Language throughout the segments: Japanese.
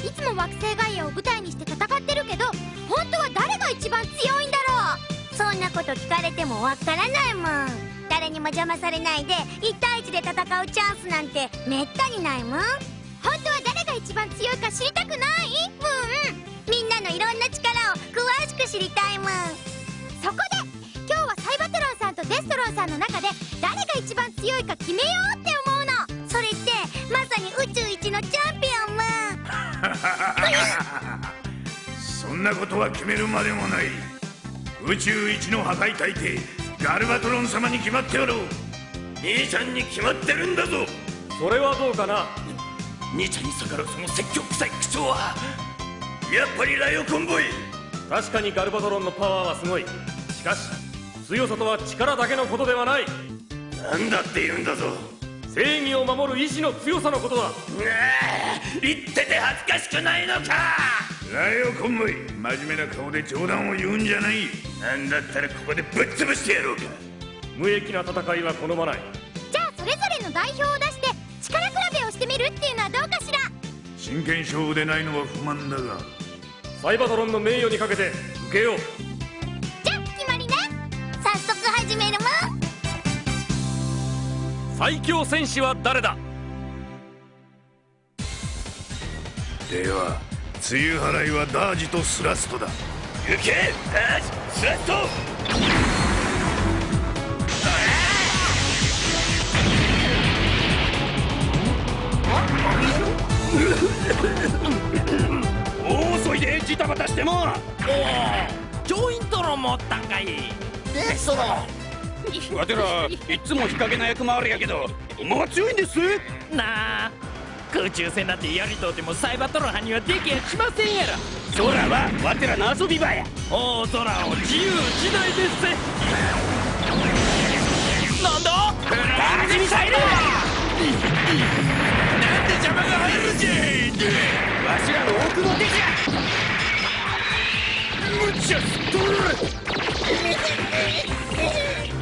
いつも惑星ガイアを舞台にして戦ってるけど、本当は誰が一番強いんだろう。そんなこと聞かれてもわからないもん。誰にも邪魔されないで1対1で戦うチャンスなんてめったにないもん。本当は誰が一番強いか知りたくない？みんなのいろんな力を詳しく知りたいもん。そこで今日はサイバトロンさんとデストロンさんの中で誰が一番強いか決めようって思うの。それってまさに宇宙一のチャンピオンもそんなことは決めるまでもない。宇宙一の破壊大帝ガルバトロン様に決まっておろう。兄ちゃんに決まってるんだぞ。それはどうかな。兄ちゃんに逆らうその説教臭い口調はやっぱりライオコンボイ。確かにガルバトロンのパワーはすごい。しかし強さとは力だけのことではない。なんだって言うんだぞ。正義を守る意志の強さのことだ。言ってて恥ずかしくないのか。ライオコンボイ、真面目な顔で冗談を言うんじゃない。なんだったらここでぶっ潰してやろうか。無益な戦いは好まない。じゃあそれぞれの代表を出して力比べをしてみるっていうのはどうかしら。真剣勝負でないのは不満だが、サイバトロンの名誉にかけて受けよう。じゃあ決まりね。早速始めるもん。最強戦士は誰だ。では梅雨払いはダージとスラストだ。行けダージ、スラスト。大遅いでジタバタしても。おお、ジョイントロンもおったんかい。デストロン。わてらいつも日陰な役回りやけど、お前は強いんですなあ、空中戦なんてやりとうてもサイバトロン派にはできやしませんやろ。空はわてらの遊び場や。大空を自由自在ですぜ。なんだダージミサイル。なんで邪魔が入るんじゃ。わしらの奥の手じゃ。むちゃすっとる。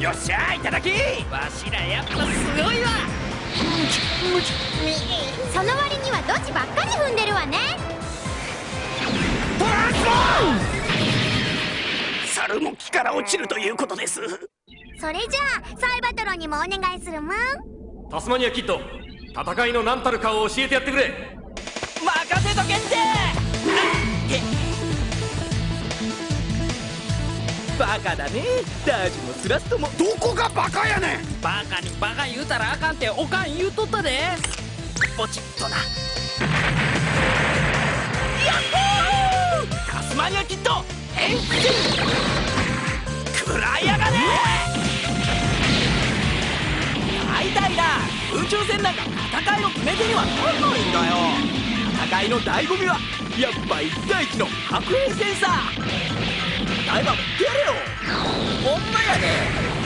よっしゃいただき。わしらやっぱすごいわ。その割にはドジばっかり踏んでるわね。トランスフォーム。猿も木から落ちるということです。それじゃあサイバトロンにもお願いするもん。タスマニアキッド、戦いの何たるかを教えてやってくれ。任せとけんじゃ。バカだね、ダージもスラストも。どこがバカやねん。バカにバカ言うたらあかんっておかん言うとったで。ポチッとな。ヤッホータスマニアキッド変身。食らいやがねー。大体だ、宇宙船なんか戦いの決め手にはなんないんだよ。戦いの醍醐味はやっぱ1対1の白兵戦さ。ダイバーもってやれよ。ほんまやで、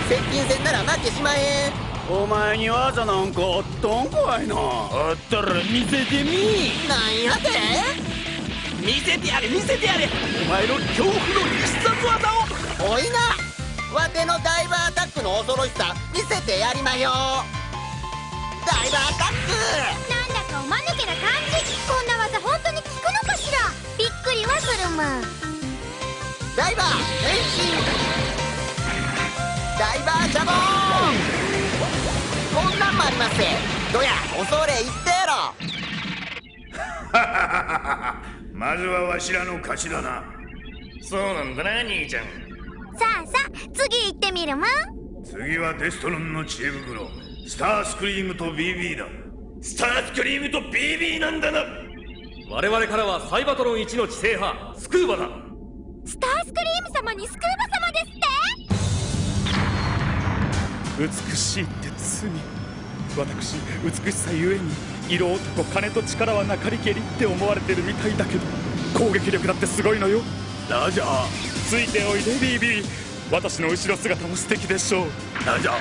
接近戦なら負けしまへん。お前に技なんかあったんかいな。あったら見せてみ。なんやて。見せてやれ見せてやれ、お前の恐怖の必殺技を。おいな、わてのダイバーアタックの恐ろしさ見せてやりまよ。ダイバーアタック。なんだかおまぬけな感じ。こんな技本当に効くのかしら。びっくりはするもん。ダイバー変身。ダイバージャボーン。こんなんもありますぜ。どや恐れ言ってやろ。まずはわしらの勝ちだな。そうなんだな兄ちゃん。さあさあ次行ってみるもん。次はデストロンの知恵袋、スタースクリームと BB だ。スタースクリームと BB なんだな。我々からはサイバトロン一の知性派スクーバだ。スタースクリーム様にスクーバ様ですって。美しいってつに、私美しさゆえに色男金と力はなかりけりって思われてるみたいだけど、攻撃力だってすごいのよ。ラジャーついておいで BB。 私の後ろ姿も素敵でしょう。ラジャー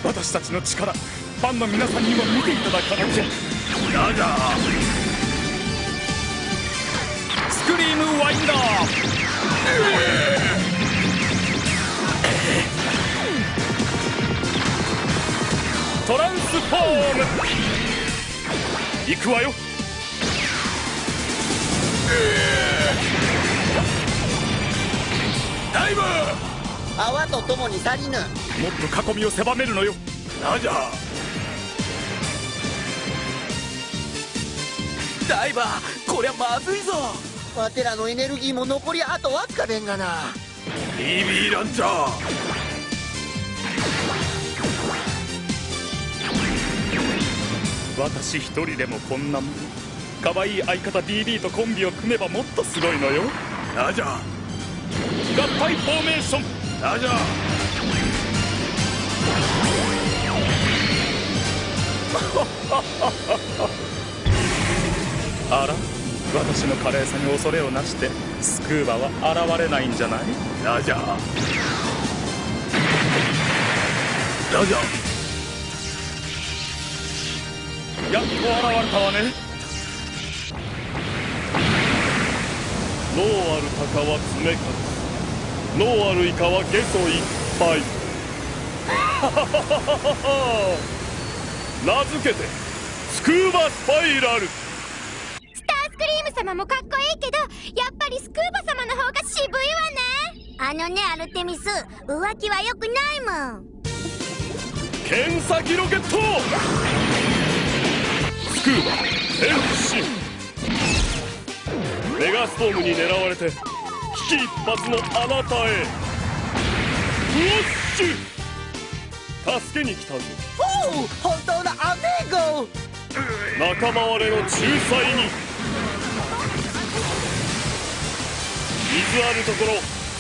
私たちの力、ファンの皆さんにも見ていただかなきゃ。ラジャースクリームワインダー。トランスフォーム。行くわよ。ダイバー。泡とともに去りぬ。もっと囲みを狭めるのよ。ラジャー。ダイバー、こりゃまずいぞ。わてらのエネルギーも残りあとわずかでんがな。 BB ランチャー。私一人でもこんなもの。可愛い相方 BB とコンビを組めばもっとすごいのよ。ラジャー。合体フォーメーション。ラジャー。あら、私の華麗さに恐れをなしてスクーバは現れないんじゃない？ラジャー。ラジャー。やっと現れたわね。脳ある鷹は爪かつ、脳あるイカはゲソいっぱい。名付けてスクーバスパイラル。スタースクリーム様もかっこいいけど、やっぱりスクーバ様の方が渋いわね。あのね、アルテミス、浮気は良くないもん。剣先ロケットスクーバ変身。メガストームに狙われて危機一髪のあなたへウォッシュ。助けに来たぞ。おお、本当のアメーゴ。仲間割れの仲裁に。水あるところ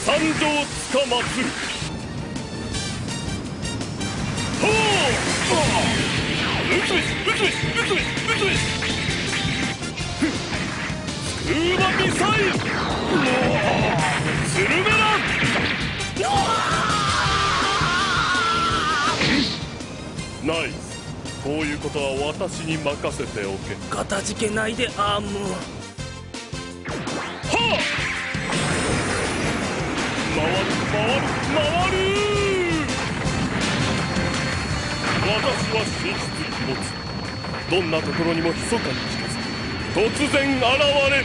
参上つかまつる。ほう、撃つべし撃つべし撃つべし撃つべし。スクーバミサイルスルメラン。ナイス。こういうことは私に任せておけ。かたじけないでアーム。はあ、回る回る回る。私は神出鬼没。どんなところにも密かに近づく。突然現れる。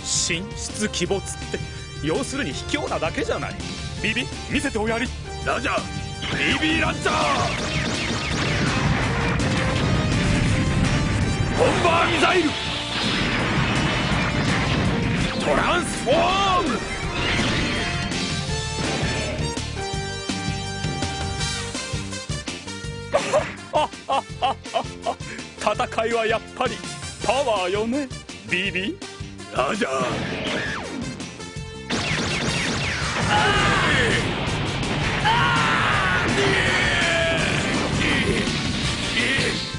神出鬼没って要するに卑怯なだけじゃない。ビビ、見せておやり。ラジャー。BB ランチャー。ボンバーミサイル。トランスフォーム。戦いはやっぱりパワーよね、ビビ。ラジャー。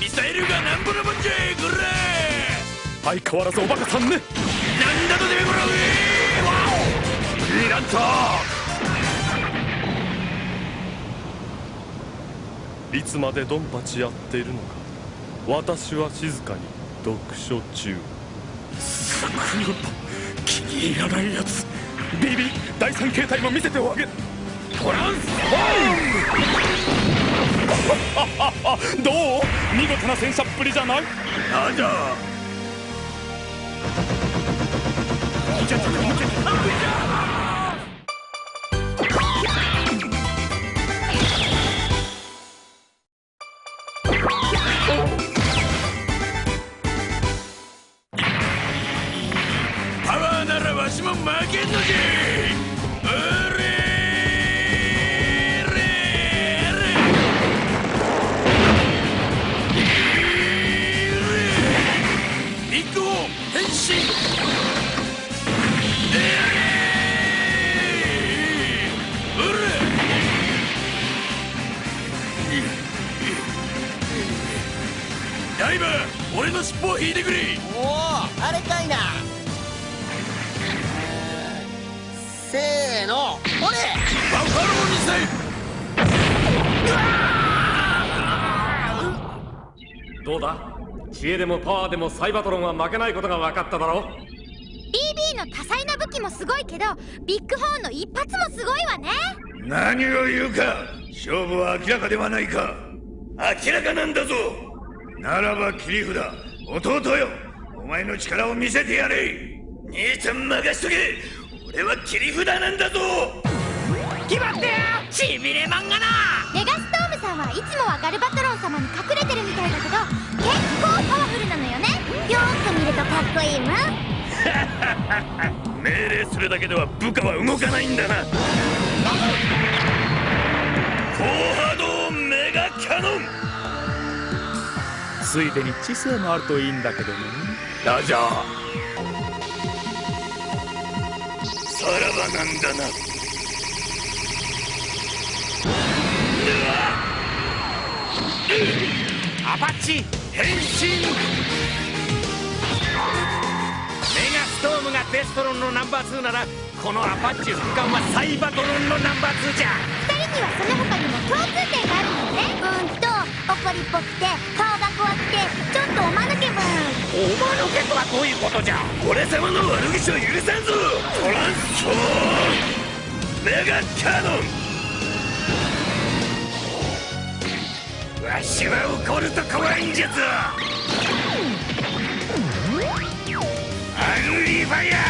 ミサイルがなんぼのもんじゃい、こら。相変わらずおバカさんね。なんだとてめえ、こら。BB ランチャー。いつまでドンパチやっているのか。私は静かに読書中。スクーバ、気に入らないやつ。ビビ、第三形態も見せておあげ。トランスフォーム。どう？見事な戦車っぷりじゃない？ラジャー。パワーならわしも負けんのじゃ。ビッグホーン変身。ダイバー、俺の尻尾を引いてくれ。おお、あれかいな。せーの、ほれ。バッファローミサイル。どうだ、知恵でもパワーでもサイバトロンは負けないことが分かっただろう。 BB の多彩な武器もすごいけど、ビッグホーンの一発もすごいわね。何を言うか。勝負は明らかではないか。明らかなんだぞ。ならば切り札、弟よ、お前の力を見せてやれ。兄ちゃん任しとけ。俺は切り札なんだぞ。決まってよ、しびれマンガな。メガストームさんはいつもはガルバトロン様に隠れてるみたいだけど、結構パワフルなのよね。よーく見るとかっこいいわ。命令するだけでは部下は動かないんだな。高波動メガキャノン。ついでに知性もあるといいんだけどね。ラジャー、さらばなんだな。アパッチ変身。メガストームがデストロンのナンバー2なら、このアパッチ副官はサイバトロンのナンバー2じゃ。2人にはその他にも共通点があるのよね。怒りっぽくて顔が怖くてちょっとおまぬけぶん。おまぬけとはどういうことじゃ。俺様の悪口を許さんぞ。トランスフォームメガキャノン。わしは怒ると怖いんじゃぞ。アグリーファイヤー。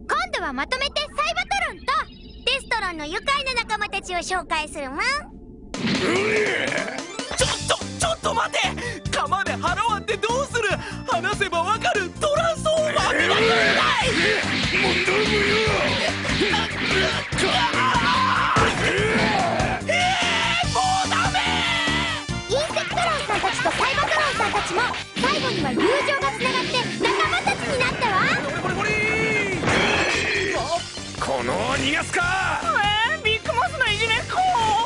今度はまとめてサイバトロンとデストロンの愉快な仲間たちを紹介するわ。ちょっと待て。釜で腹割ってどうする。話せばわかるトランスフォーマーミラクルダイ。問答無用。もうダメ。インセクトロンさんたちとサイバトロンさんたちも最後には友情がつながって仲間たちになったわ。この逃がすか。ビッグモスのいじめっ子。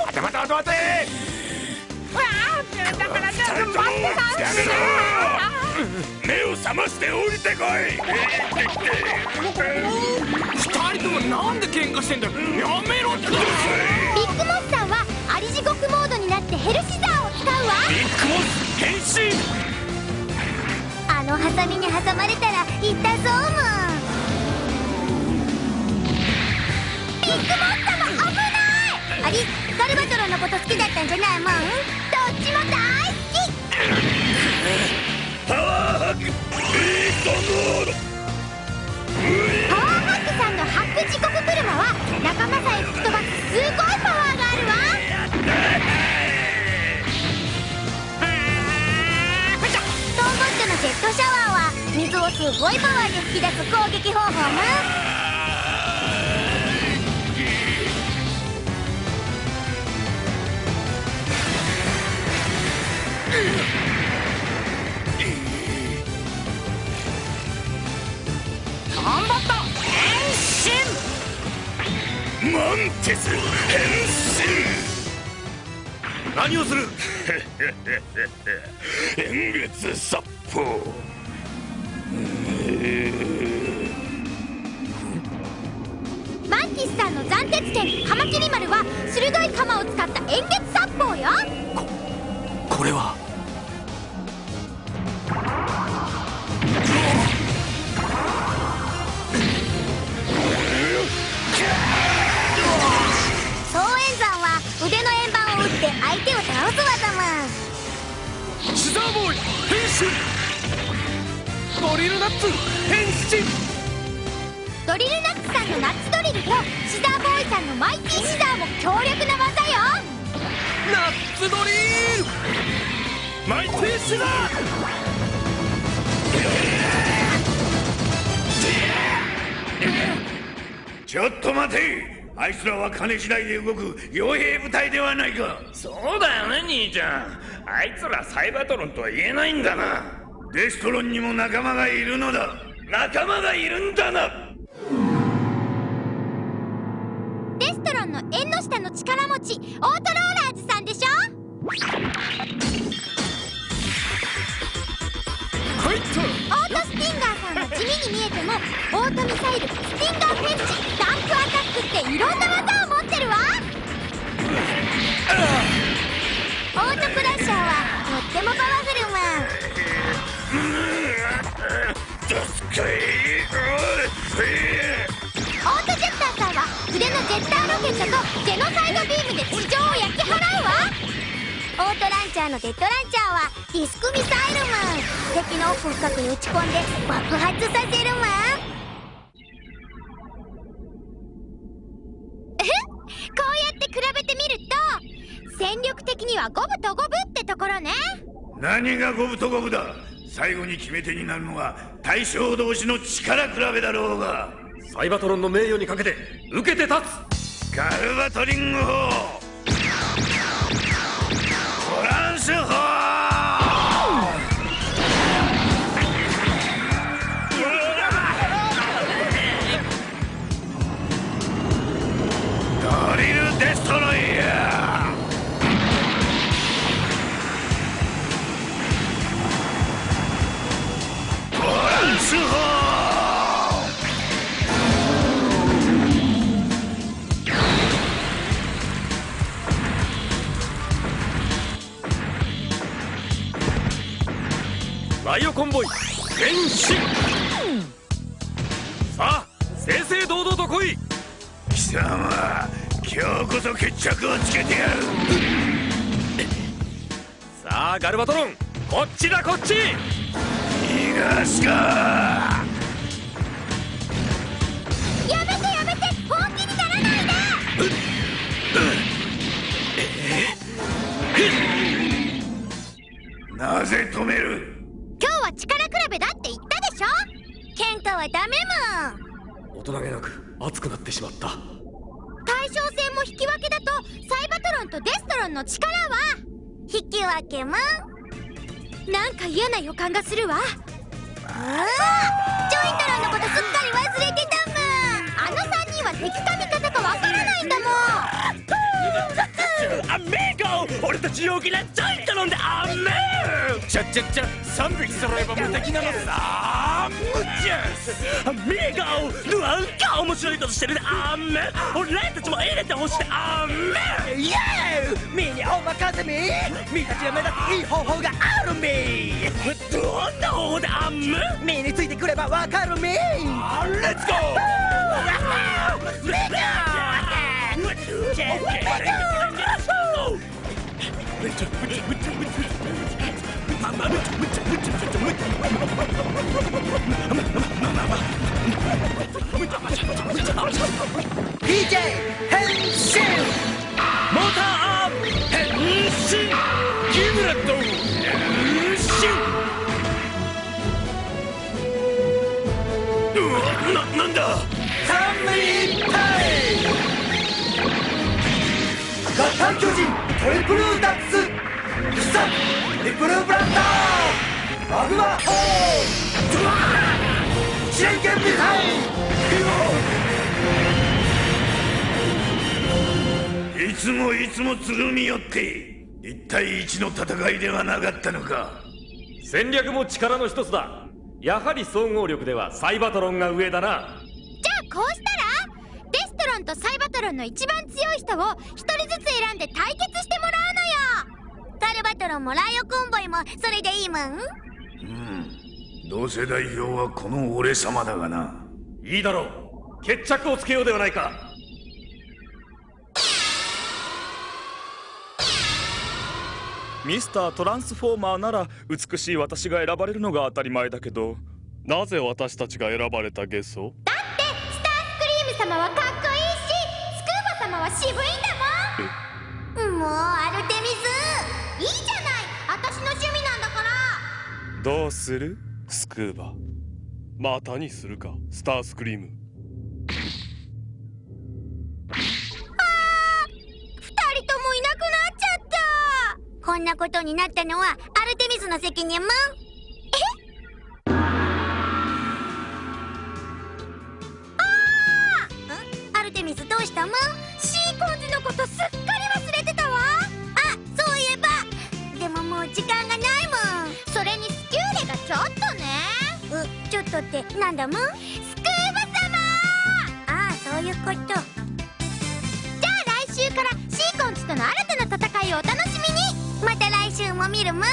待て。だから待って目を覚まして降りてこい。2人ともなんで喧嘩してんだよ。やめろって。ビッグモスさんはアリ地獄モードになってヘルシザーを使うわ。ビッグモス変身。あのハサミに挟まれたら痛そうもん。ビッグモス様危ない。アリ、ガルバトロンのこと好きだったんじゃないもん。どっちも大好き。パワーハックビーストモード。パワーハックさんのハック時刻車は仲間さえ吹き飛ばすすごいパワーがあるわ。トンボットのジェットシャワーは水をすごいパワーで吹き出す攻撃方法な。頑張った変身。マンテス変身。何をする。円月殺法。マンティスさんの斬鉄剣カマキリ丸は鋭い鎌を使った円月殺法よ。これは総円山は腕の円盤を打って相手を倒す技もん。シザーボーイ変身。ドリルナッツ変身。ドリルナッツさんのナッツドリルとシザーボーイさんのマイティシザーも強力な技よ。ナッツドリルマイティシザー。ちょっと待て。あいつらは金次第で動く傭兵部隊ではないか。そうだよね兄ちゃん。あいつらサイバトロンとは言えないんだな。デストロンにも仲間がいるのだ。仲間がいるんだな。デストロンの縁の下の力持ちオートローラーズさんでしょ。オートスティンガーさんは地味に見えてもオートミサイル、スティンガーフェッチ、ダンプアタックっていろんな技を持ってるわ。オートクラッシャーはとってもパワフルマン。オートジェッターさんは腕のジェッターロケットとジェノサイドビームで地上を焼き払うわ。オートランチャーのデッドランチャーはディスクミサイルムーン。敵の奥深くに撃ち込んで爆発させるムーン。こうやって比べてみると戦力的には五分と五分ってところね。何が五分と五分だ。最後に決め手になるのは対象同士の力比べだろうが。サイバトロンの名誉にかけて受けて立つ。ガルバトリング砲、トランス砲、ドリルデストロイヤー、トランス砲、ライオコンボイ変身。さあ正々堂々と来い。貴様、今日こそ決着をつけてやる。さあガルバトロン、こっちだこっち。逃がすか。やめてやめて、本気にならないで。なぜ止める。今日は力比べだって言ったでしょ。喧嘩はダメムーン。大人げなく熱くなってしまった。対象戦も引き分けだとサイバトロンとデストロンの力は引き分けムーン。なんか嫌な予感がするわ。ジョイントロンのことすっかり忘れてたムーン。あの3人は敵か味方かわからないんだもん。アメーゴ、俺たち陽気なジョイントロンでアメー。ちゃ3匹揃えば無敵なのさ。ムチャスアメーゴ、なんか面白いことしてるでアメー。俺たちも入れてほしいでアメー。イエーイ、ミーにお任せミー。ミーたちが目立っていい方法があるミー。どんな方法でアメー。ミーについてくればわかるミー。レッツゴー。レッツゴー。PJ 変身、モーターアップ変身、ギムラッド変身。なんだ。三位一体合体巨人トリプルダックス、トリプルブラスター、マグマホー、一連剣ミサイル。いつもつるみ寄って1対1の戦いではなかったのか。戦略も力の一つだ。やはり総合力ではサイバトロンが上だな。じゃあこうしたらデストロンとサイバトロンの一番強い人を一人ずつ選んで対決してもらうのよ。ガルバトロンもライオコンボイもそれでいいもん。同世代表はこの俺様だがな。いいだろう、決着をつけようではないか。ミスタートランスフォーマーなら美しい私が選ばれるのが当たり前だけど、なぜ私たちが選ばれたゲソ。だってスタースクリーム様はかっこいいし、スクーバ様は渋いんだもん。もうアルテミス、いいじゃない、私の趣味なんだから。どうするスクーバ。またにするかスタースクリーム。こんなことになったのはアルテミスの責任もん。アルテミスどうしたもん。シーコンズのことすっかり忘れてたわ。そういえば、でももう時間がないもん。それにスキューレがちょっとね。ちょっとってなんだもん。スクーバ様。そういうこと。じゃあ来週からシーコンズとの新たな戦いをお楽しみに。また来週も見るもん。